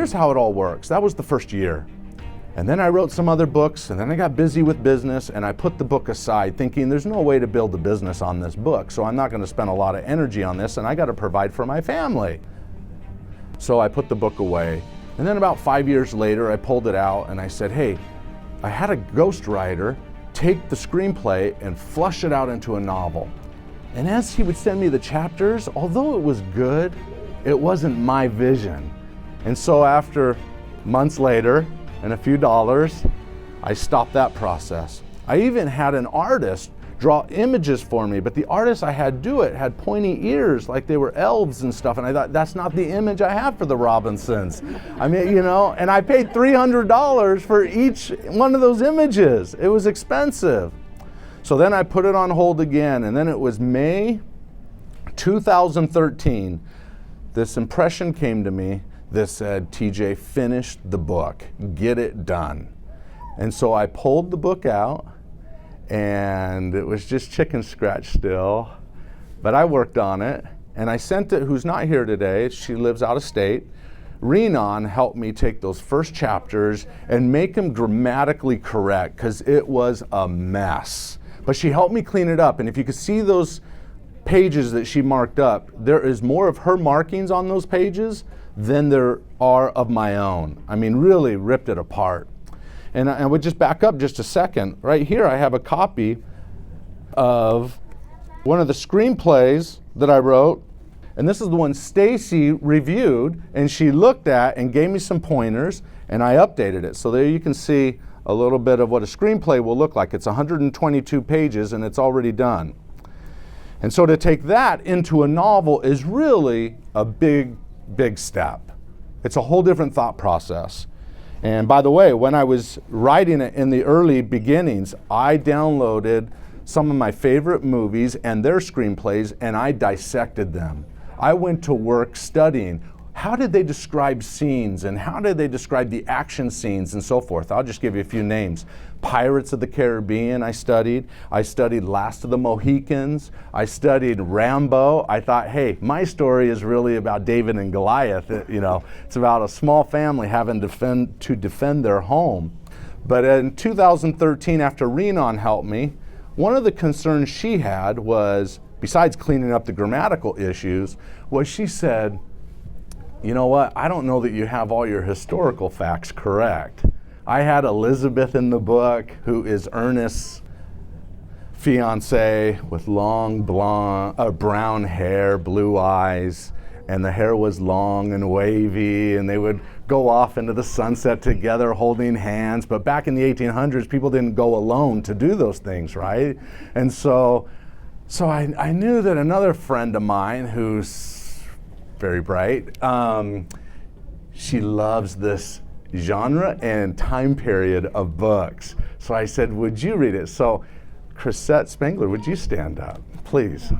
here's how it all works. That was the first year. And then I wrote some other books, and then I got busy with business, and I put the book aside thinking there's no way to build a business on this book, so I'm not going to spend a lot of energy on this, and I got to provide for my family. So I put the book away. And then about 5 years later, I pulled it out and I said, hey, I had a ghostwriter take the screenplay and flush it out into a novel. And as he would send me the chapters, although it was good, it wasn't my vision. And so after months later and a few dollars, I stopped that process. I even had an artist draw images for me, but the artist I had do it had pointy ears like they were elves and stuff, and I thought, that's not the image I have for the Robinsons. I mean, you know, and I paid $300 for each one of those images. It was expensive. So then I put it on hold again, and then it was May 2013. This impression came to me that said, TJ, finish the book, get it done. And so I pulled the book out, and it was just chicken scratch still, but I worked on it, and I sent it, who's not here today, she lives out of state. Renan helped me take those first chapters and make them grammatically correct, because it was a mess. But she helped me clean it up, and if you could see those pages that she marked up, there is more of her markings on those pages than there are of my own. I mean, really ripped it apart. And I would just back up just a second. Right here I have a copy of one of the screenplays that I wrote, and this is the one Stacy reviewed, and she looked at and gave me some pointers, and I updated it. So there you can see a little bit of what a screenplay will look like. It's 122 pages, and it's already done. And so to take that into a novel is really a big, big step. It's a whole different thought process. And by the way, when I was writing it in the early beginnings, I downloaded some of my favorite movies and their screenplays, and I dissected them. I went to work studying how did they describe scenes and how did they describe the action scenes and so forth. I'll just give you a few names. Pirates of the Caribbean I studied. I studied Last of the Mohicans. I studied Rambo. I thought, hey, my story is really about David and Goliath. You know, it's about a small family having to defend their home. But in 2013, after Renan helped me, one of the concerns she had was, besides cleaning up the grammatical issues, was she said, you know what, I don't know that you have all your historical facts correct. I had Elizabeth in the book, who is Ernest's fiance with long brown hair, blue eyes, and the hair was long and wavy, and they would go off into the sunset together holding hands. But back in the 1800s, people didn't go alone to do those things, right? And so I knew that another friend of mine who's very bright, she loves this genre and time period of books. So I said, would you read it? So Chrisette Spengler, would you stand up, please?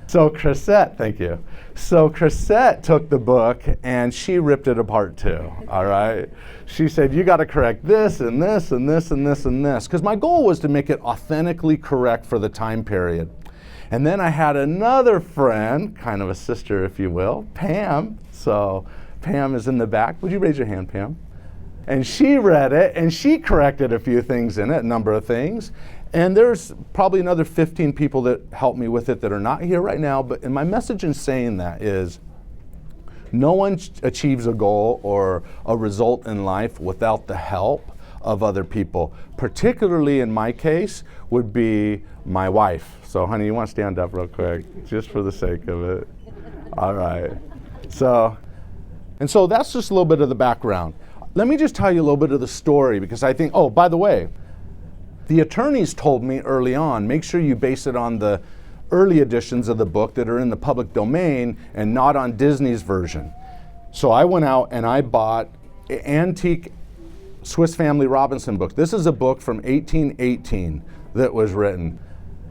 So Chrisette, thank you. So Chrisette took the book and she ripped it apart too, all right? She said, you gotta correct this and this and this and this and this, because my goal was to make it authentically correct for the time period. And then I had another friend, kind of a sister, if you will, Pam. So Pam is in the back. Would you raise your hand, Pam? And she read it, and she corrected a few things in it, a number of things. And there's probably another 15 people that helped me with it that are not here right now. But my message in saying that is, no one achieves a goal or a result in life without the help of other people. Particularly in my case would be my wife. So honey, you want to stand up real quick, just for the sake of it? All right. So that's just a little bit of the background. Let me just tell you a little bit of the story, because I think, oh, by the way, the attorneys told me early on, make sure you base it on the early editions of the book that are in the public domain and not on Disney's version. So I went out and I bought antique Swiss Family Robinson book. This is a book from 1818 that was written,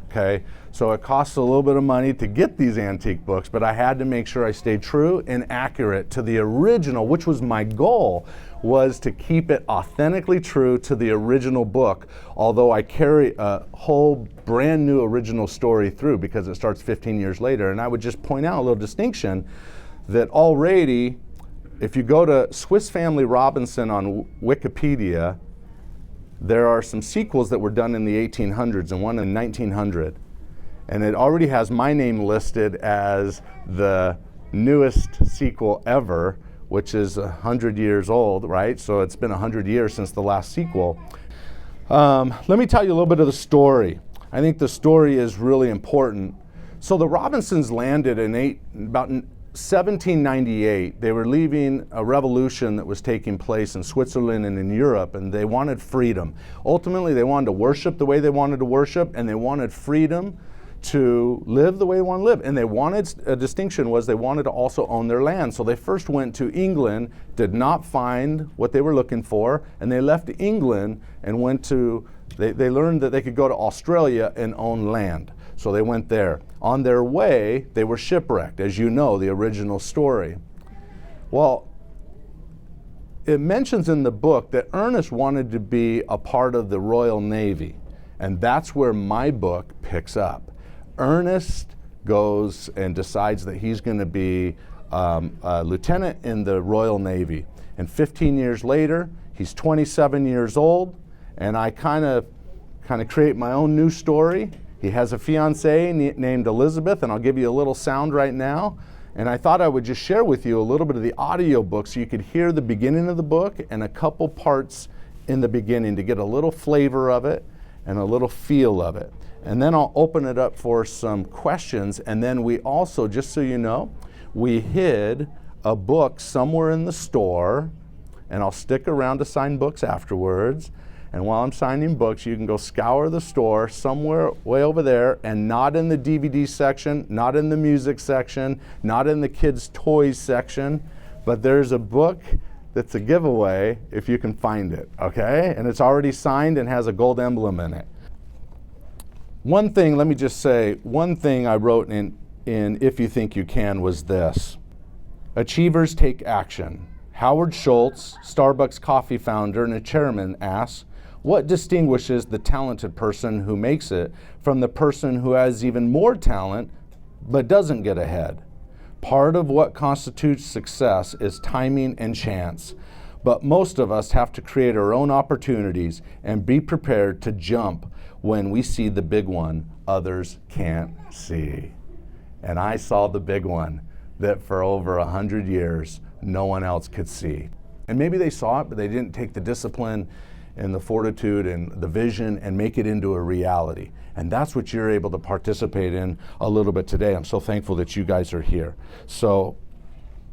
okay? So it costs a little bit of money to get these antique books, but I had to make sure I stayed true and accurate to the original, which was my goal, was to keep it authentically true to the original book, although I carry a whole brand new original story through because it starts 15 years later. And I would just point out a little distinction that already If you go to Swiss Family Robinson on Wikipedia, there are some sequels that were done in the 1800s and one in 1900. And it already has my name listed as the newest sequel ever, which is 100 years old, right? So it's been 100 years since the last sequel. Let me tell you a little bit of the story. I think the story is really important. So the Robinsons landed in about 1798. They were leaving a revolution that was taking place in Switzerland and in Europe, and they wanted freedom. Ultimately, they wanted to worship the way they wanted to worship, and they wanted freedom to live the way they want to live. And they wanted, a distinction was they wanted to also own their land. So they first went to England, did not find what they were looking for, and they left England and went to, they learned that they could go to Australia and own land. So they went there. On their way, they were shipwrecked, as you know, the original story. Well, it mentions in the book that Ernest wanted to be a part of the Royal Navy, and that's where my book picks up. Ernest goes and decides that he's going to be a lieutenant in the Royal Navy. And 15 years later, he's 27 years old, and I kind of create my own new story. He has a fiancée named Elizabeth, and I'll give you a little sound right now. And I thought I would just share with you a little bit of the audio book so you could hear the beginning of the book and a couple parts in the beginning to get a little flavor of it and a little feel of it. And then I'll open it up for some questions. And then we also, just so you know, we hid a book somewhere in the store, and I'll stick around to sign books afterwards. And while I'm signing books, you can go scour the store somewhere way over there, and not in the DVD section, not in the music section, not in the kids' toys section, but there's a book that's a giveaway if you can find it, okay? And it's already signed and has a gold emblem in it. One thing, let me just say, one thing I wrote in If You Think You Can was this: achievers take action. Howard Schultz, Starbucks coffee founder and a chairman, asks, what distinguishes the talented person who makes it from the person who has even more talent but doesn't get ahead? Part of what constitutes success is timing and chance, but most of us have to create our own opportunities and be prepared to jump when we see the big one others can't see. And I saw the big one that for over 100 years no one else could see. And maybe they saw it, but they didn't take the discipline and the fortitude and the vision and make it into a reality. And that's what you're able to participate in a little bit today. I'm so thankful that you guys are here. So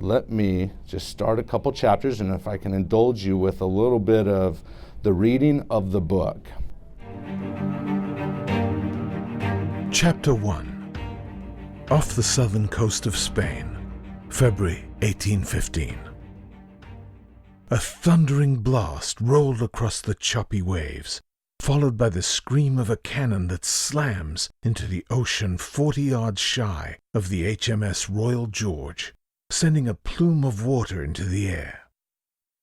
let me just start a couple chapters, and if I can indulge you with a little bit of the reading of the book. Chapter 1. Off the southern coast of Spain, February 1815. A thundering blast rolled across the choppy waves, followed by the scream of a cannon that slams into the ocean 40 yards shy of the HMS Royal George, sending a plume of water into the air.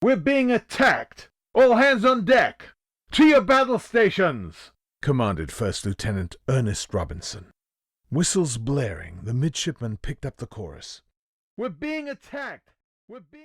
"We're being attacked! All hands on deck! To your battle stations!" commanded First Lieutenant Ernest Robinson. Whistles blaring, the midshipmen picked up the chorus. "We're being attacked! We're being..."